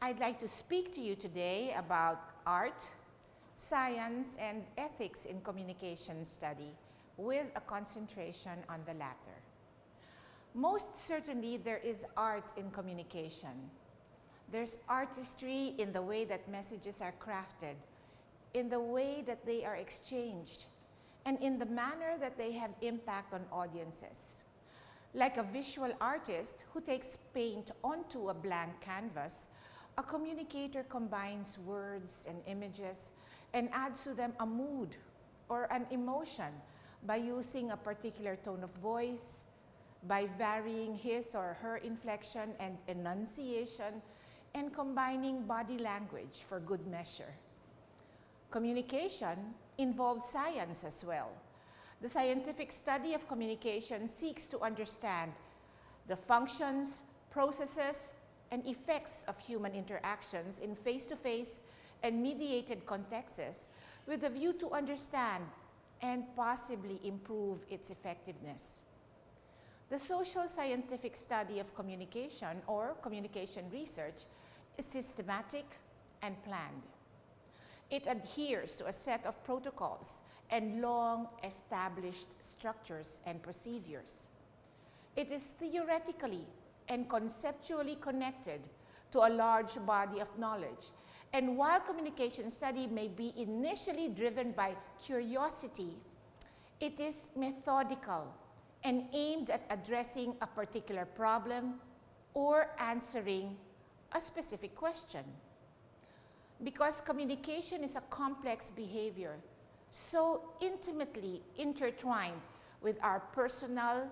I'd like to speak to you today about art, science, and ethics in communication study with a concentration on the latter. Most certainly, there is art in communication. There's artistry in the way that messages are crafted, in the way that they are exchanged, and in the manner that they have impact on audiences. Like a visual artist who takes paint onto a blank canvas, a communicator combines words and images and adds to them a mood or an emotion by using a particular tone of voice, by varying his or her inflection and enunciation, and combining body language for good measure. Communication involves science as well. The scientific study of communication seeks to understand the functions, processes, and effects of human interactions in face-to-face and mediated contexts with a view to understand and possibly improve its effectiveness. The social scientific study of communication or communication research is systematic and planned. It adheres to a set of protocols and long-established structures and procedures. It is theoretically and conceptually connected to a large body of knowledge. And while communication study may be initially driven by curiosity, it is methodical and aimed at addressing a particular problem or answering a specific question. Because communication is a complex behavior, so intimately intertwined with our personal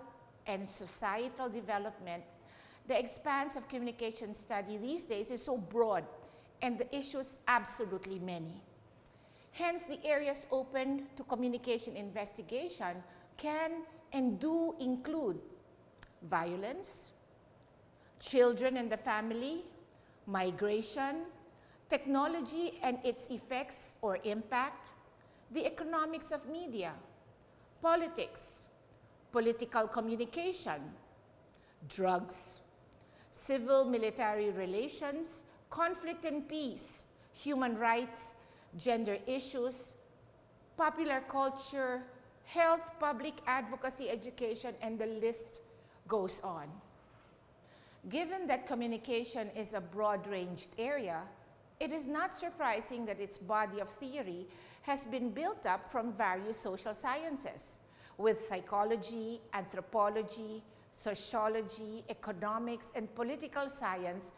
and societal development, the expanse of communication study these days is so broad and the issues absolutely many. Hence, the areas open to communication investigation can and do include violence, children and the family, migration, technology and its effects or impact, the economics of media, politics, political communication, drugs, civil-military relations, conflict and peace, human rights, gender issues, popular culture, health, public advocacy, education, and the list goes on. Given that communication is a broad-ranged area, it is not surprising that its body of theory has been built up from various social sciences, with psychology, anthropology, sociology, economics, and political science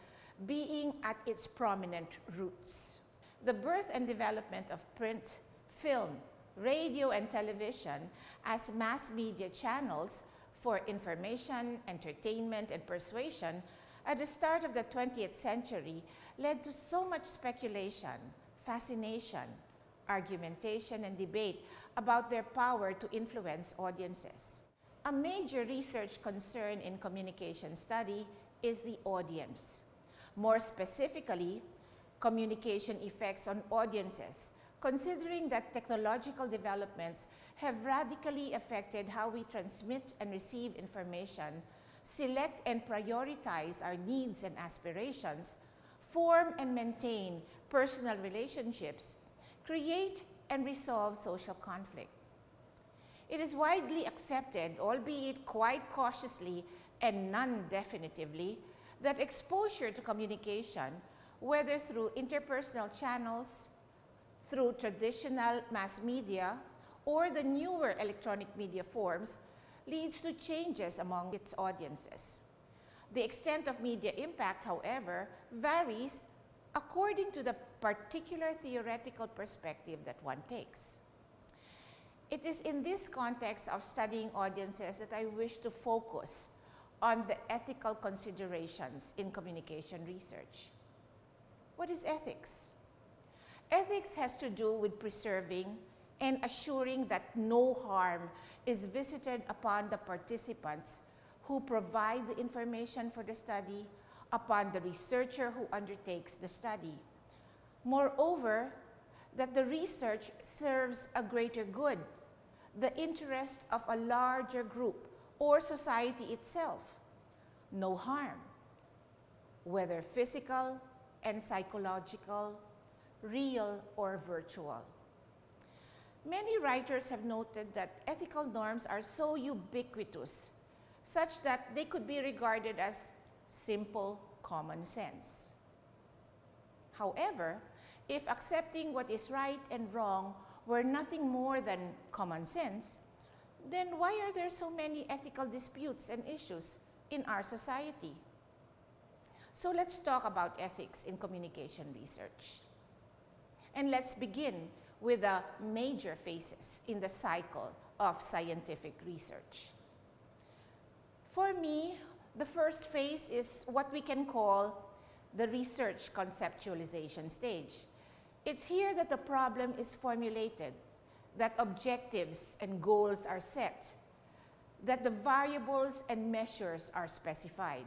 being at its prominent roots. The birth and development of print, film, radio, and television as mass media channels for information, entertainment, and persuasion at the start of the 20th century led to so much speculation, fascination, argumentation, and debate about their power to influence audiences. A major research concern in communication study is the audience. More specifically, communication effects on audiences, considering that technological developments have radically affected how we transmit and receive information, select and prioritize our needs and aspirations, form and maintain personal relationships, create and resolve social conflict. It is widely accepted, albeit quite cautiously and non-definitively, that exposure to communication, whether through interpersonal channels, through traditional mass media, or the newer electronic media forms, leads to changes among its audiences. The extent of media impact, however, varies according to the particular theoretical perspective that one takes. It is in this context of studying audiences that I wish to focus on the ethical considerations in communication research. What is ethics? Ethics has to do with preserving and assuring that no harm is visited upon the participants who provide the information for the study, upon the researcher who undertakes the study. Moreover, that the research serves a greater good, the interest of a larger group or society itself. No harm, whether physical, and psychological, real or virtual. Many writers have noted that ethical norms are so ubiquitous, such that they could be regarded as simple common sense. However, if accepting what is right and wrong were nothing more than common sense, then why are there so many ethical disputes and issues in our society? So let's talk about ethics in communication research. And let's begin with the major phases in the cycle of scientific research. For me, the first phase is what we can call the research conceptualization stage. It's here that the problem is formulated, that objectives and goals are set, that the variables and measures are specified.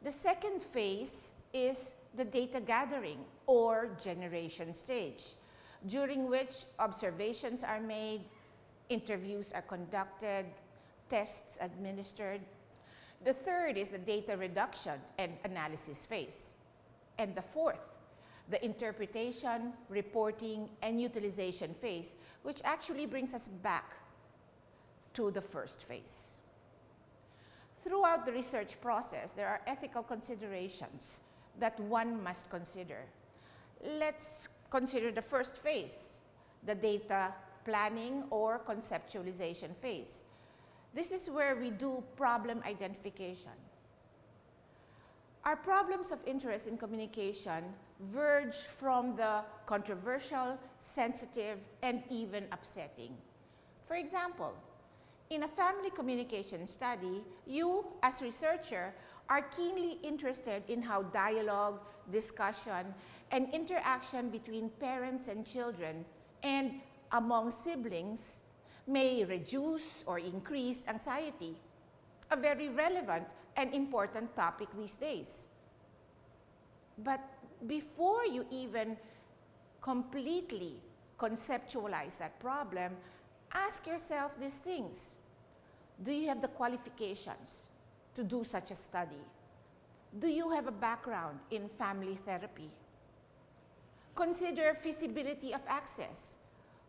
The second phase is the data gathering or generation stage, during which observations are made, interviews are conducted, tests administered. The third is the data reduction and analysis phase. And the fourth, the interpretation, reporting, and utilization phase, which actually brings us back to the first phase. Throughout the research process, there are ethical considerations that one must consider. Let's consider the first phase, the data planning or conceptualization phase. This is where we do problem identification. Our problems of interest in communication verge from the controversial, sensitive, and even upsetting. For example, in a family communication study, you, as researcher, are keenly interested in how dialogue, discussion, and interaction between parents and children and among siblings may reduce or increase anxiety, a very relevant and important topic these days. But before you even completely conceptualize that problem, ask yourself these things. Do you have the qualifications to do such a study? Do you have a background in family therapy? Consider feasibility of access.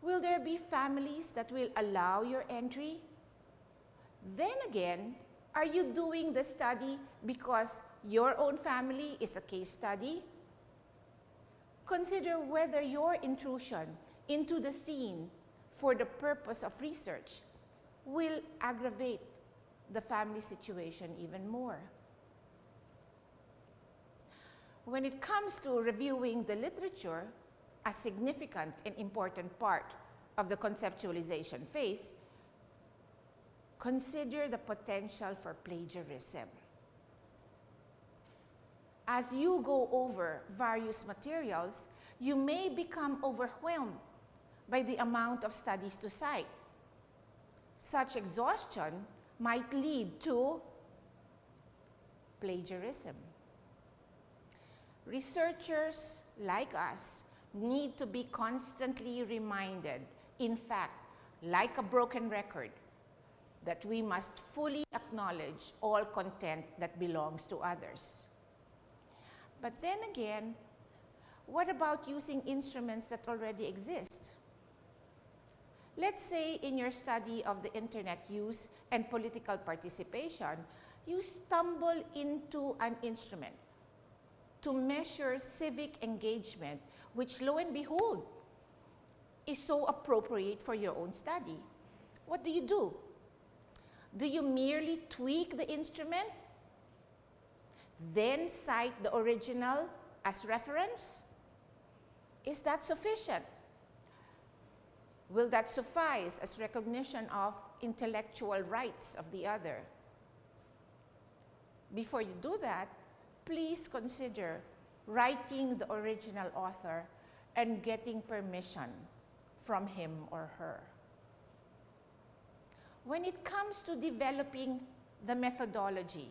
Will there be families that will allow your entry? Then again, are you doing the study because your own family is a case study? Consider whether your intrusion into the scene for the purpose of research will aggravate the family situation even more. When it comes to reviewing the literature, a significant and important part of the conceptualization phase, consider the potential for plagiarism. As you go over various materials, you may become overwhelmed by the amount of studies to cite. Such exhaustion might lead to plagiarism. Researchers like us need to be constantly reminded, in fact, like a broken record, that we must fully acknowledge all content that belongs to others. But then again, what about using instruments that already exist? Let's say in your study of the internet use and political participation, you stumble into an instrument to measure civic engagement, which lo and behold, is so appropriate for your own study. What do? Do you merely tweak the instrument, then cite the original as reference? Is that sufficient? Will that suffice as recognition of intellectual rights of the other? Before you do that, please consider writing the original author and getting permission from him or her. When it comes to developing the methodology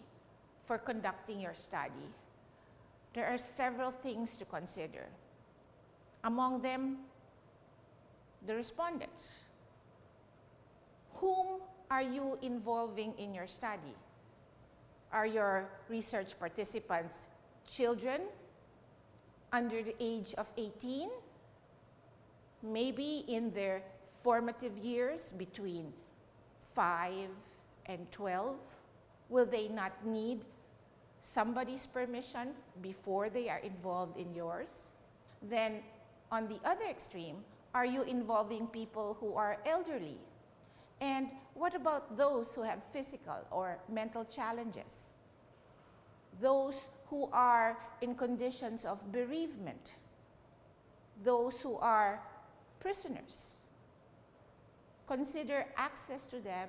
for conducting your study, there are several things to consider. Among them, the respondents. Whom are you involving in your study? Are your research participants children, under the age of 18, maybe in their formative years between 5 and 12? Will they not need somebody's permission before they are involved in yours? Then, on the other extreme, are you involving people who are elderly? And what about those who have physical or mental challenges? Those who are in conditions of bereavement? Those who are prisoners? Consider access to them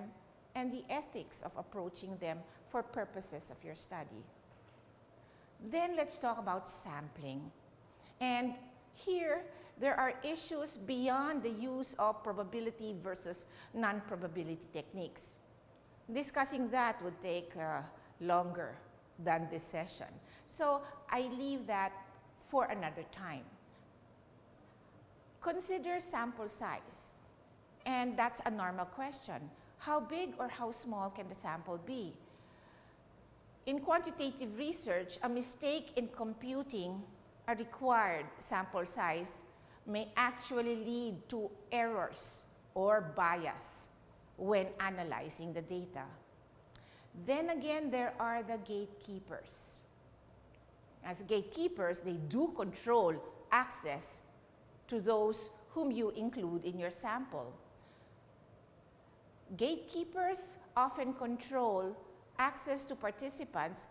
and the ethics of approaching them for purposes of your study. Then let's talk about sampling. And here, there are issues beyond the use of probability versus non-probability techniques. Discussing that would take longer than this session. So I leave that for another time. Consider sample size. And that's a normal question. How big or how small can the sample be? In quantitative research, a mistake in computing a required sample size may actually lead to errors or bias when analyzing the data. Then again, there are the gatekeepers. As gatekeepers, they do control access to those whom you include in your sample. Gatekeepers often control access to participants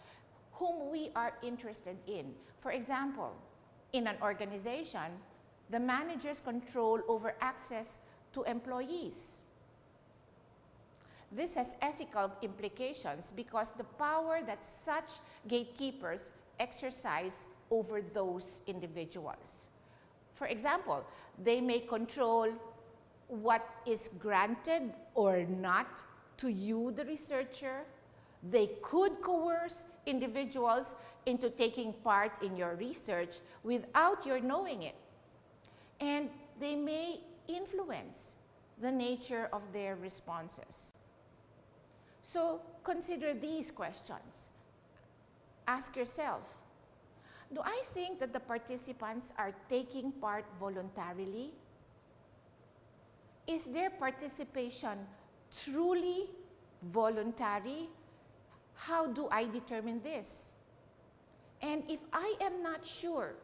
whom we are interested in. For example, in an organization, the managers control over access to employees. This has ethical implications because the power that such gatekeepers exercise over those individuals. For example, they may control what is granted or not to you, the researcher. They could coerce individuals into taking part in your research without your knowing it. And they may influence the nature of their responses. So consider these questions. Ask yourself, do I think that the participants are taking part voluntarily? Is their participation truly voluntary? How do I determine this? And if I am not sure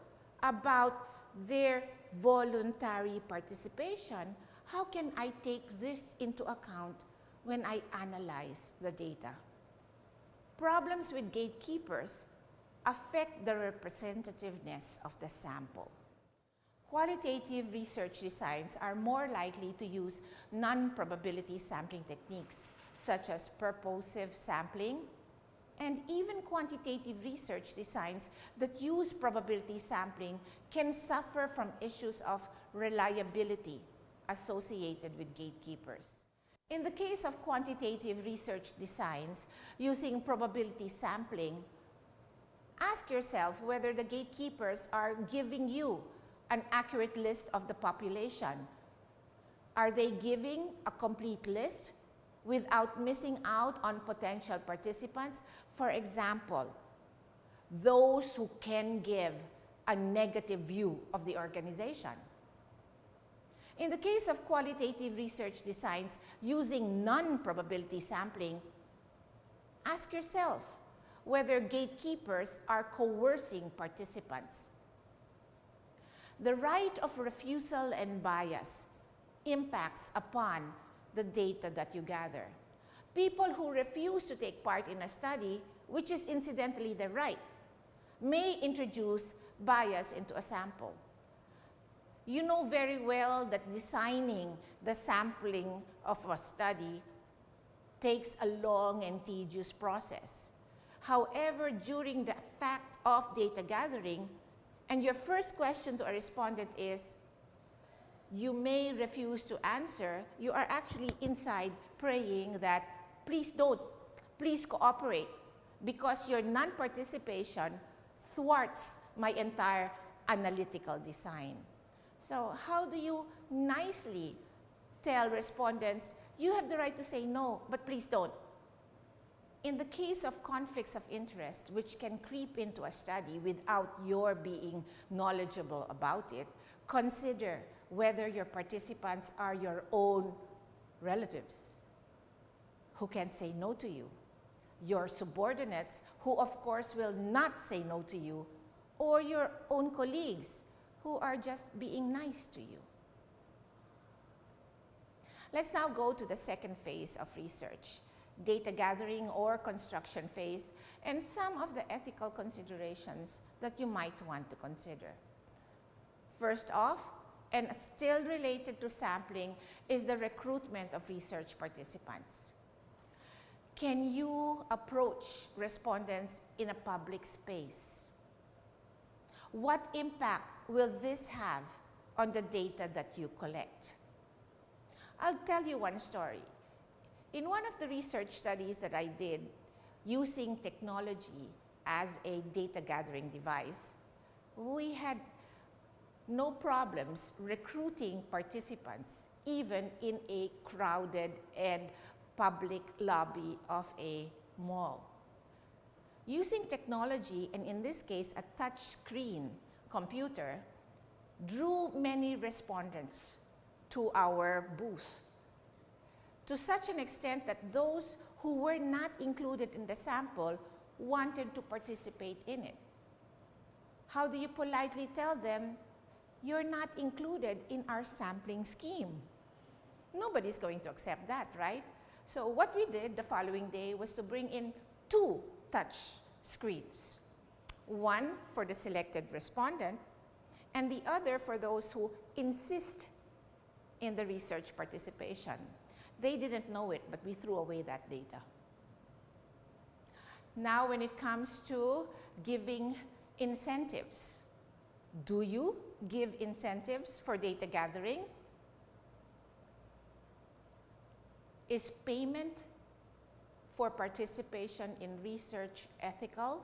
about their voluntary participation, how can I take this into account when I analyze the data? Problems with gatekeepers affect the representativeness of the sample. Qualitative research designs are more likely to use non-probability sampling techniques, such as purposive sampling, and even quantitative research designs that use probability sampling can suffer from issues of reliability associated with gatekeepers. In the case of quantitative research designs using probability sampling, ask yourself whether the gatekeepers are giving you an accurate list of the population. Are they giving a complete list without missing out on potential participants? For example, those who can give a negative view of the organization. In the case of qualitative research designs using non-probability sampling, ask yourself whether gatekeepers are coercing participants. The right of refusal and bias impacts upon the data that you gather. People who refuse to take part in a study, which is incidentally their right, may introduce bias into a sample. You know very well that designing the sampling of a study takes a long and tedious process. However, during the fact of data gathering, and your first question to a respondent is, you may refuse to answer, you are actually inside praying that please don't, please cooperate, because your non-participation thwarts my entire analytical design. So how do you nicely tell respondents, you have the right to say no, but please don't? In the case of conflicts of interest, which can creep into a study without your being knowledgeable about it, consider whether your participants are your own relatives who can say no to you, your subordinates who of course will not say no to you, or your own colleagues who are just being nice to you. Let's now go to the second phase of research, data gathering or construction phase, and some of the ethical considerations that you might want to consider. First off, and still related to sampling, is the recruitment of research participants. Can you approach respondents in a public space? What impact will this have on the data that you collect? I'll tell you one story. In one of the research studies that I did using technology as a data gathering device, we had no problems recruiting participants, even in a crowded and public lobby of a mall. Using technology, and in this case a touch screen computer, drew many respondents to our booth, to such an extent that those who were not included in the sample wanted to participate in it. How do you politely tell them, you're not included in our sampling scheme? Nobody's going to accept that, right? So what we did the following day was to bring in 2 touch screens, one for the selected respondent and the other for those who insist in the research participation. They didn't know it, but we threw away that data. Now, when it comes to giving incentives, do you give incentives for data gathering? Is payment for participation in research ethical?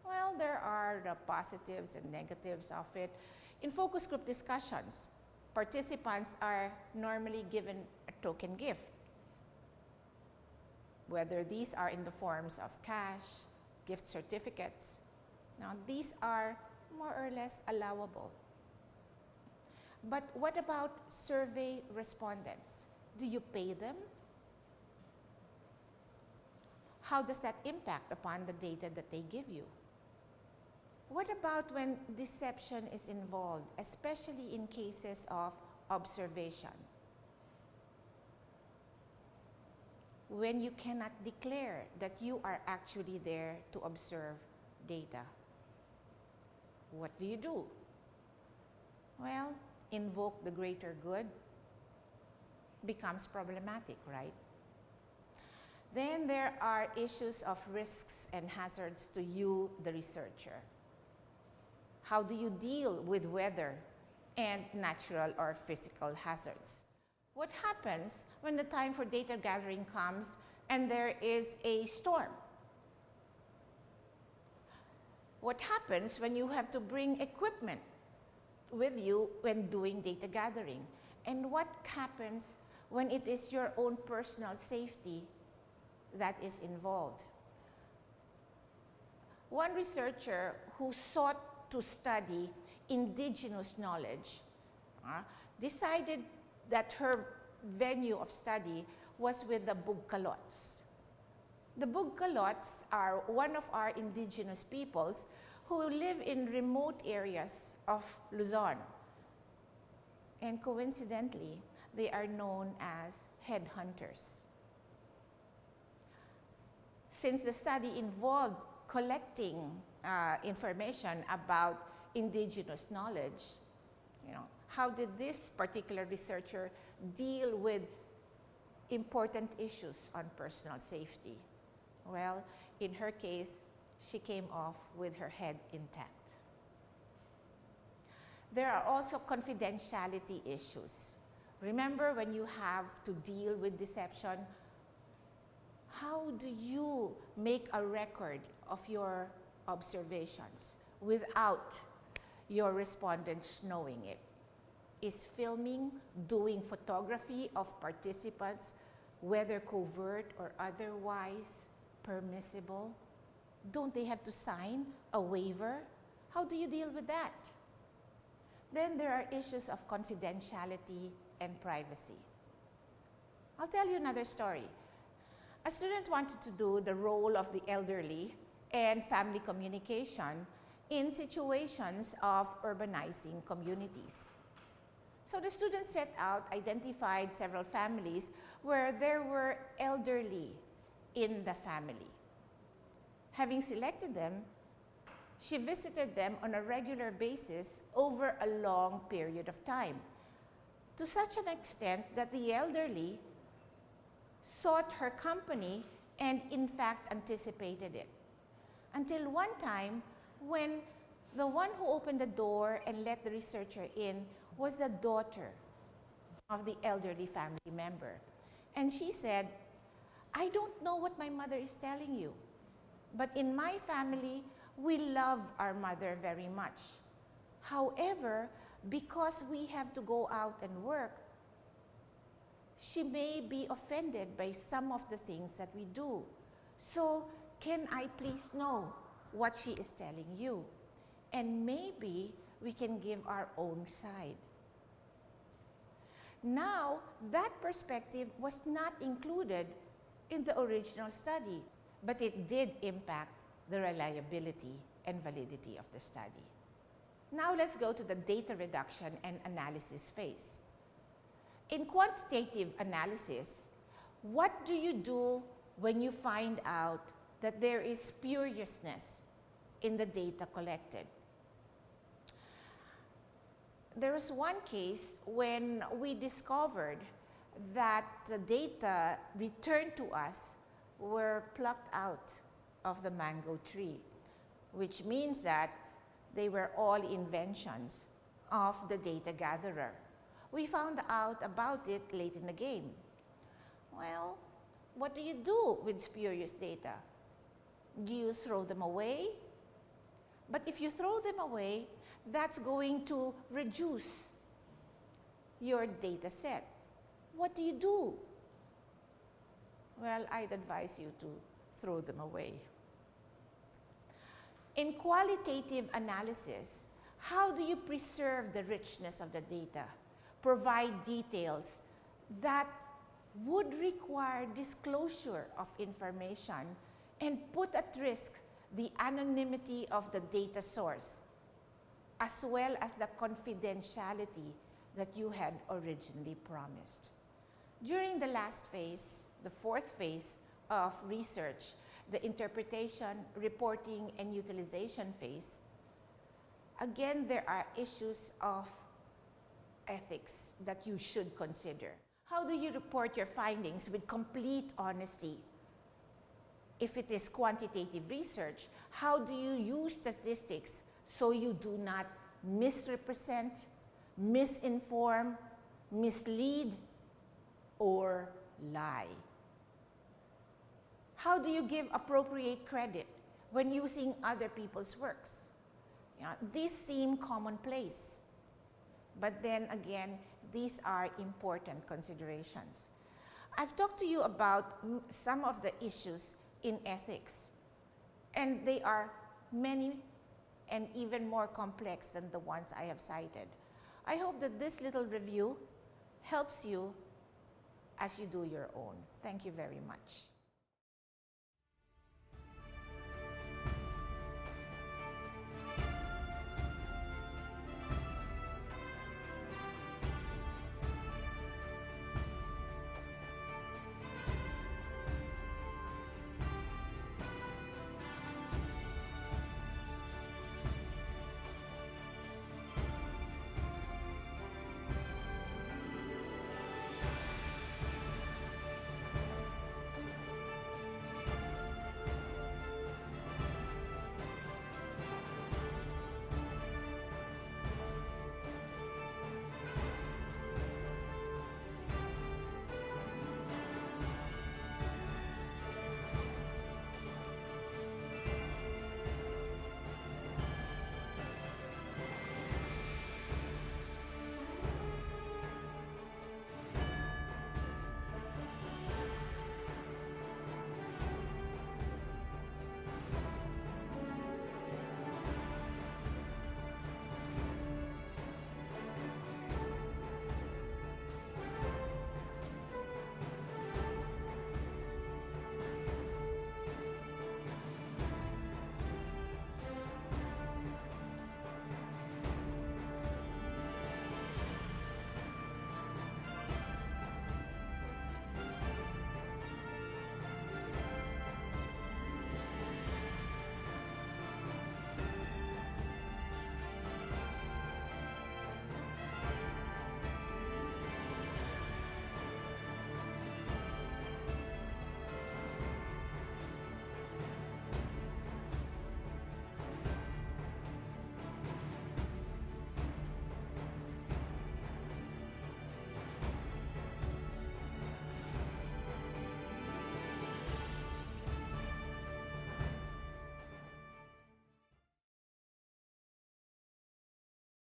Well, there are the positives and negatives of it. In focus group discussions, participants are normally given a token gift, whether these are in the forms of cash, gift certificates. Now, these are more or less allowable. But what about survey respondents? Do you pay them? How does that impact upon the data that they give you? What about when deception is involved, especially in cases of observation? When you cannot declare that you are actually there to observe data, what do? Well, invoke the greater good becomes problematic, right? Then there are issues of risks and hazards to you, the researcher. How do you deal with weather and natural or physical hazards? What happens when the time for data gathering comes and there is a storm? What happens when you have to bring equipment with you when doing data gathering? And what happens when it is your own personal safety that is involved? One researcher who sought to study indigenous knowledge decided that her venue of study was with the Bugkalots. The Bugkalots are one of our indigenous peoples who live in remote areas of Luzon. And coincidentally, they are known as headhunters. Since the study involved collecting information about indigenous knowledge, how did this particular researcher deal with important issues on personal safety? Well, in her case, she came off with her head intact. There are also confidentiality issues. Remember, when you have to deal with deception, how do you make a record of your observations without your respondents knowing it? Is filming, doing photography of participants, whether covert or otherwise, permissible? Don't they have to sign a waiver? How do you deal with that? Then there are issues of confidentiality and privacy. I'll tell you another story. A student wanted to do the role of the elderly and family communication in situations of urbanizing communities. So the student set out, identified several families where there were elderly in the family. Having selected them, she visited them on a regular basis over a long period of time, to such an extent that the elderly sought her company and in fact anticipated it. Until one time when the one who opened the door and let the researcher in was the daughter of the elderly family member. And she said, "I don't know what my mother is telling you, but in my family, we love our mother very much. However, because we have to go out and work, she may be offended by some of the things that we do. So can I please know what she is telling you? And maybe we can give our own side." Now, that perspective was not included in the original study, but it did impact the reliability and validity of the study. Now let's go to the data reduction and analysis phase. In quantitative analysis, what do you do when you find out that there is spuriousness in the data collected? There was one case when we discovered that the data returned to us were plucked out of the mango tree, which means that they were all inventions of the data gatherer. We found out about it late in the game. Well, what do you do with spurious data? Do you throw them away? But if you throw them away, that's going to reduce your data set. What do you do? Well, I'd advise you to throw them away. In qualitative analysis, how do you preserve the richness of the data? Provide details that would require disclosure of information and put at risk the anonymity of the data source, as well as the confidentiality that you had originally promised. During the last phase, the fourth phase of research, the interpretation, reporting, and utilization phase, again, there are issues of ethics that you should consider. How do you report your findings with complete honesty? If it is quantitative research, how do you use statistics so you do not misrepresent, misinform, mislead, or lie? How do you give appropriate credit when using other people's works? These seem commonplace, but then again, these are important considerations. I've talked to you about some of the issues in ethics, and they are many and even more complex than the ones I have cited. I hope that this little review helps you as you do your own. Thank you very much.